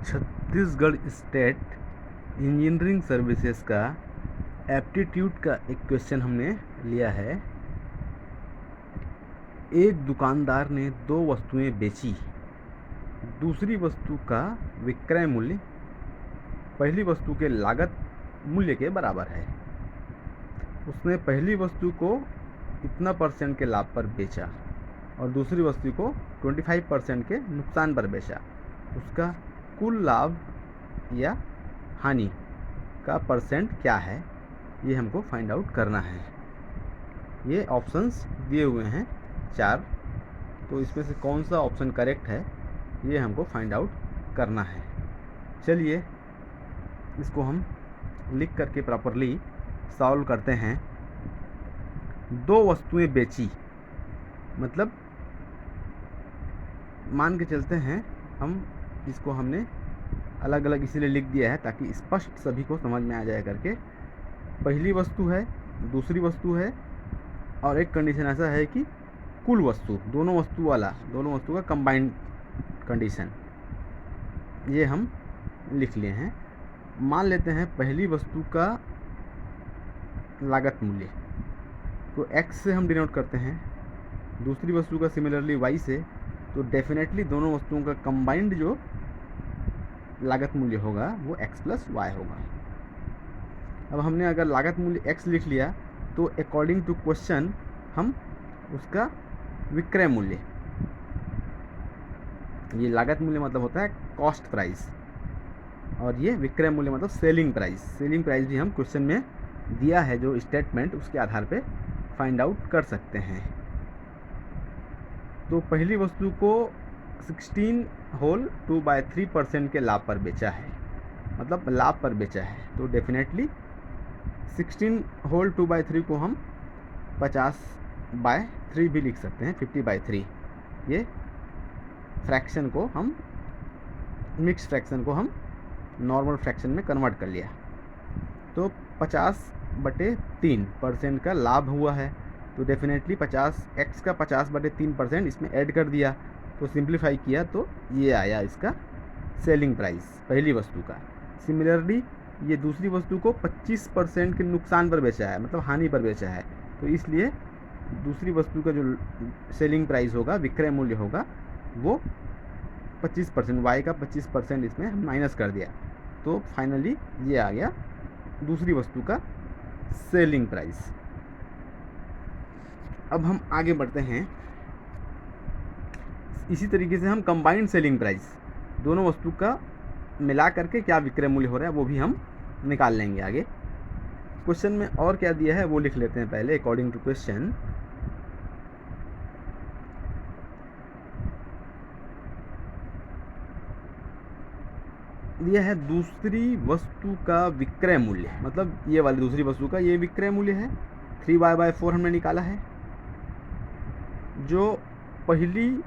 Chhattisgarh state engineering services का aptitude का एक क्वेश्चन हमने लिया है। एक दुकानदार ने दो वस्तुएं बेची। दूसरी वस्तु का विक्रय मूल्य पहली वस्तु के लागत मूल्य के बराबर है। उसने पहली वस्तु को इतना % के लाभ पर बेचा और दूसरी वस्तु को 25% के नुकसान पर बेचा। उसका कुल लाभ या हानि का % क्या है, ये हमको फाइंड आउट करना है। ये ऑप्शंस दिए हुए हैं 4, तो इसमें से कौन सा ऑप्शन करेक्ट है ये हमको फाइंड आउट करना है। चलिए इसको हम लिख करके प्रॉपरली सॉल्व करते हैं। दो वस्तुएं बेची मतलब मान के चलते हैं हम इसको हमने अलग अलग इसीलिए लिख दिया है ताकि स्पष्ट सभी को समझ में आ जाए करके। पहली वस्तु है, दूसरी वस्तु है और एक कंडीशन ऐसा है कि कुल वस्तु दोनों वस्तु का कंबाइंड कंडीशन, ये हम लिख लिए हैं। मान लेते हैं पहली वस्तु का लागत मूल्य तो x से हम डिनोट करते हैं, दूसरी वस्तु का सिमिलरली y से। तो डेफिनेटली दोनों वस्तुओं का कंबाइंड जो लागत मूल्य होगा वो x प्लस वाई होगा। अब हमने अगर लागत मूल्य x लिख लिया तो अकॉर्डिंग टू क्वेश्चन हम उसका विक्रय मूल्य, ये लागत मूल्य मतलब होता है कॉस्ट प्राइस और ये विक्रय मूल्य मतलब सेलिंग प्राइस। सेलिंग प्राइस भी हम क्वेश्चन में दिया है जो स्टेटमेंट, उसके आधार पे फाइंड आउट कर सकते हैं। तो पहली वस्तु को 16 होल 2/3% के लाभ पर बेचा है, मतलब लाभ पर बेचा है। तो डेफिनेटली 16 होल 2/3 को हम 50/3 भी लिख सकते हैं, 50/3। ये फ्रैक्शन को हम मिक्स फ्रैक्शन को हम नॉर्मल फ्रैक्शन में कन्वर्ट कर लिया। तो 50/3% का लाभ हुआ है तो डेफिनेटली x का 50/3% इसमें ऐड कर दिया। तो सिंप्लीफाई किया तो ये आया इसका सेलिंग प्राइस पहली वस्तु का। सिमिलरली ये दूसरी वस्तु को 25% के नुकसान पर बेचा है, मतलब हानि पर बेचा है। तो इसलिए दूसरी वस्तु का जो सेलिंग प्राइस होगा, विक्रय मूल्य होगा, वो 25%, y का 25% इसमें हम माइनस कर दिया। तो फाइनली ये आ गया दूसरी वस्तु का सेलिंग प्राइस। अब हम आगे बढ़ते हैं। इसी तरीके से हम कंबाइंड सेलिंग प्राइस, दोनों वस्तु का मिला करके क्या विक्रय मूल्य हो रहा है वो भी हम निकाल लेंगे आगे। क्वेश्चन में और क्या दिया है वो लिख लेते हैं पहले अकॉर्डिंग टू क्वेश्चन। यह है दूसरी वस्तु का विक्रय मूल्य, मतलब ये वाली दूसरी वस्तु का ये विक्रय मूल्य है 3y/4 हमने निकाला है, जो पहली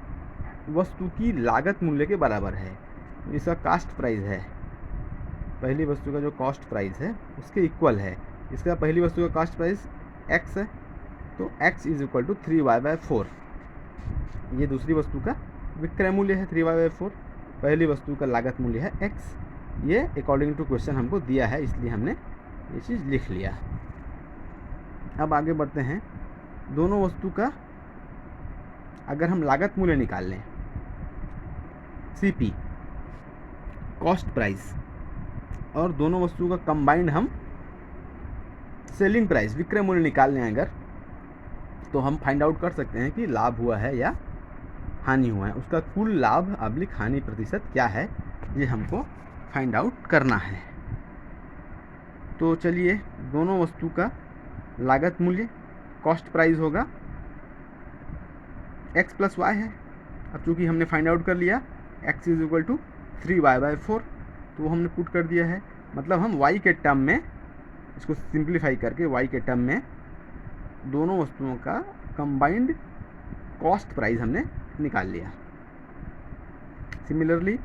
वस्तु की लागत मूल्य के बराबर है। इसका कास्ट प्राइस है, पहली वस्तु का जो कॉस्ट प्राइस है उसके इक्वल है। इसका पहली वस्तु का कास्ट प्राइस x है तो x = 3y/4। ये दूसरी वस्तु का विक्रय मूल्य है 3y/4, पहली वस्तु का लागत मूल्य है x। ये अकॉर्डिंग टू क्वेश्चन हमको दिया है इसलिए हमने ये चीज़ लिख लिया। अब आगे बढ़ते हैं। दोनों वस्तु का अगर हम लागत मूल्य निकाल लें, CP कॉस्ट प्राइस, और दोनों वस्तुओं का कंबाइंड हम सेलिंग प्राइस विक्रय मूल्य निकाल लें अगर, तो हम फाइंड आउट कर सकते हैं कि लाभ हुआ है या हानि हुआ है। उसका कुल लाभ / हानि प्रतिशत क्या है ये हमको फाइंड आउट करना है। तो चलिए दोनों वस्तु का लागत मूल्य कॉस्ट प्राइस होगा x प्लस वाई है। अब चूँकि हमने फाइंड आउट कर लिया x = 3y/4, तो हमने पुट कर दिया है। मतलब हम y के टर्म में इसको सिंप्लीफाई करके y के टर्म में दोनों वस्तुओं का कंबाइंड कॉस्ट प्राइस हमने निकाल लिया। सिमिलरली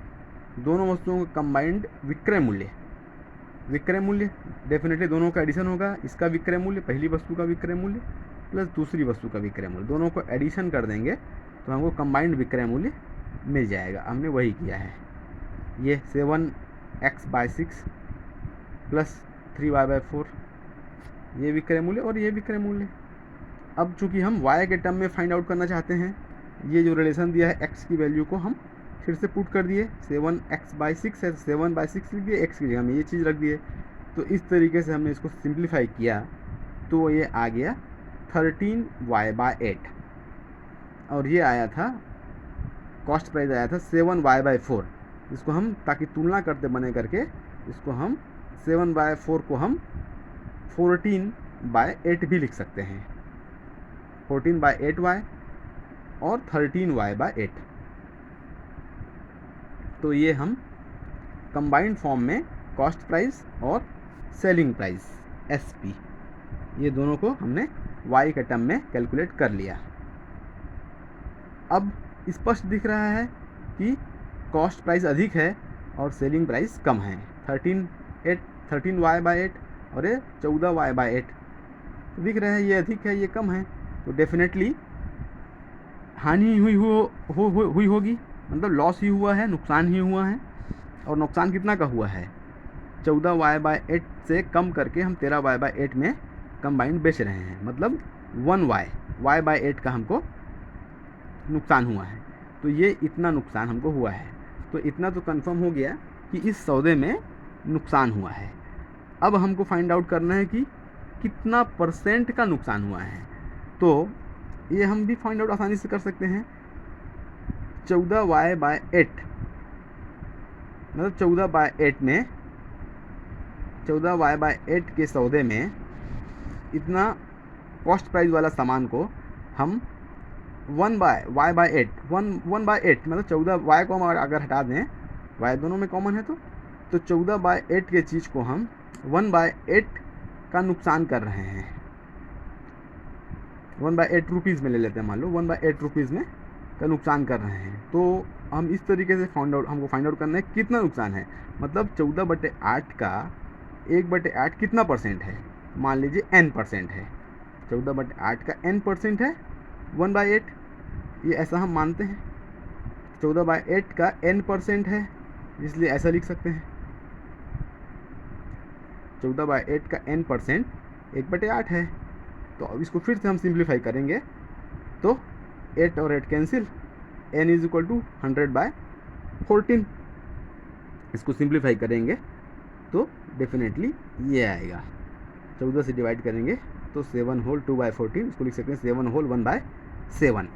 दोनों वस्तुओं का कंबाइंड विक्रय मूल्य डेफिनेटली दोनों का एडिशन होगा। इसका विक्रय मूल्य, पहली वस्तु का विक्रय मूल्य प्लस दूसरी वस्तु का विक्रय मूल्य, दोनों को एडिशन कर देंगे तो हमको कंबाइंड विक्रय मूल्य मिल जाएगा। हमने वही किया है। ये 7x/6 प्लस 3y/4, ये विक्रय मूल्य और ये विक्रय मूल्य। अब चूंकि हम y के टर्म में फाइंड आउट करना चाहते हैं, ये जो रिलेशन दिया है x की वैल्यू को हम फिर से पुट कर दिए, 7x/6 है, 7/6 लिख दिए, x की जगह में ये चीज़ रख दिए। तो इस तरीके से हमने इसको सिंप्लीफाई किया तो ये आ गया 13y/8, और ये आया था कॉस्ट प्राइस आया था 7y/4। इसको हम ताकि तुलना करते बने करके इसको हम 7/4 को हम 14/8 भी लिख सकते हैं, 14/8y और 13y/8। तो ये हम कंबाइंड फॉर्म में कॉस्ट प्राइस और सेलिंग प्राइस SP, ये दोनों को हमने y के टर्म में कैलकुलेट कर लिया। अब स्पष्ट दिख रहा है कि कॉस्ट प्राइस अधिक है और सेलिंग प्राइस कम है, 13y/8 और ये 14y/8। तो दिख रहा है ये अधिक है ये कम है, तो डेफिनेटली हानि हुई होगी, मतलब लॉस ही हुआ है, नुकसान ही हुआ है। और नुकसान कितना का हुआ है, 14y/8 से कम करके हम 13y/8 में कंबाइंड बेच रहे हैं, मतलब 1y/8 का हमको नुकसान हुआ है। तो ये इतना नुकसान हमको हुआ है, तो इतना तो कंफर्म हो गया कि इस सौदे में नुकसान हुआ है। अब हमको फाइंड आउट करना है कि कितना % का नुकसान हुआ है। तो ये हम भी फाइंड आउट आसानी से कर सकते हैं, 14y/8 मतलब 14/8 में 14y/8 के सौदे में इतना कॉस्ट प्राइस वाला सामान को हम 1/8 मतलब 14y को हम अगर हटा दें, y दोनों में कॉमन है तो 14/8 के चीज़ को हम 1/8 का नुकसान कर रहे हैं, 1/8 रुपीज़ में ले लेते हैं, मान लो 1/8 रुपीज़ में का नुकसान कर रहे हैं। तो हम इस तरीके से हमको फाइंड आउट करना है कितना नुकसान है, मतलब 14/8 का 1/8 कितना % है, मान लीजिए n% है, 14/8 का n% है 1/8, ये ऐसा हम मानते हैं 14/8 का n% है, इसलिए ऐसा लिख सकते हैं 14/8 का n% 1/8 है। तो अब इसको फिर से हम सिंप्लीफाई करेंगे तो 8 और 8 कैंसिल, n = 100/14। इसको सिंप्लीफाई करेंगे तो डेफिनेटली ये आएगा, 14 से डिवाइड करेंगे तो 7 होल 2/14, इसको लिख सकते हैं 7 होल 1/7।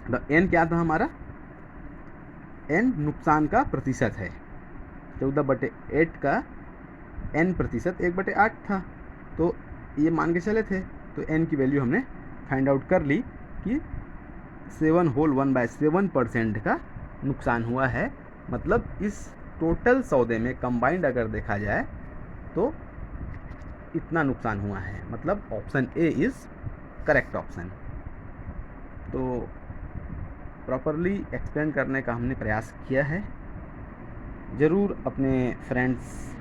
तो n क्या था हमारा, n नुकसान का प्रतिशत है, 14/8 का n% 1/8 था, तो ये मान के चले थे। तो n की वैल्यू हमने फाइंड आउट कर ली कि 7 होल 1/7% का नुकसान हुआ है। मतलब इस टोटल सौदे में कंबाइंड अगर देखा जाए तो इतना नुकसान हुआ है, मतलब option A is correct option. तो प्रॉपरली एक्सप्लेन करने का हमने प्रयास किया है। ज़रूर अपने फ्रेंड्स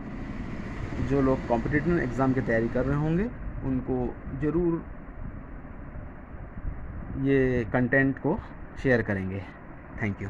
जो लोग कॉम्पिटिटिव एग्ज़ाम की तैयारी कर रहे होंगे उनको ज़रूर ये कंटेंट को शेयर करेंगे। Thank you.